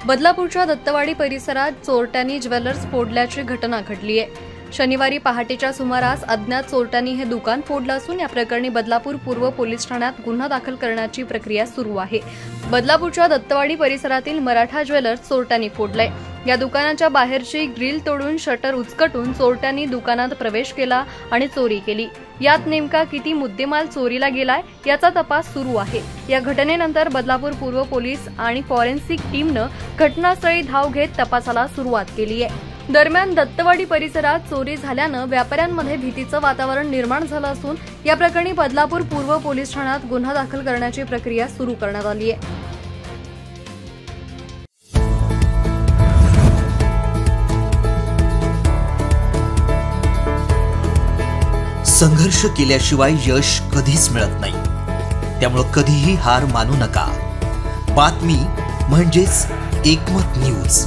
बदलापूरच्या दत्तवाडी परिसरात चोरट्यांनी ज्वेलर्स फोडल्याची घटना घडली आहे। शनिवारी पहाटेच्या सुमारास अज्ञात चोरट्यांनी हे दुकान फोडलं असून या प्रकरणी बदलापूर पूर्व पोलीस ठाण्यात गुन्हा दाखल करण्याची प्रक्रिया सुरू आहे। बदलापूरच्या दत्तवाडी परिसरातील मराठा ज्वेलर्स चोरट्यांनी फोडलंय। या दुकानाच्या बाहेरची ग्रिल तोडून शटर उचकटून चोरट्यांनी दुकानात प्रवेश केला आणि चोरी केली। यात नेमका किती मुद्देमाल चोरीला गेलाय याचा तपास सुरू आहे। या घटनेनंतर बदलापूर पूर्व पोलीस आणि फॉरेन्सिक टीमनं घटनास्थळी धाव घेत तपासाला सुरुवात केली आहे। दरम्यान दत्तवाडी परिसरात चोरी झाल्यानं व्यापाऱ्यांमध्ये भीतीचं वातावरण निर्माण झालं असून या प्रकरणी बदलापूर पूर्व पोलीस ठाण्यात गुन्हा दाखल करण्याची प्रक्रिया सुरू करण्यात आली आहे। संघर्ष केल्याशिवाय यश कधीच मिळत नाही, त्यामुळे कधीही हार मानू नका। बातमी म्हणजेच एकमत न्यूज।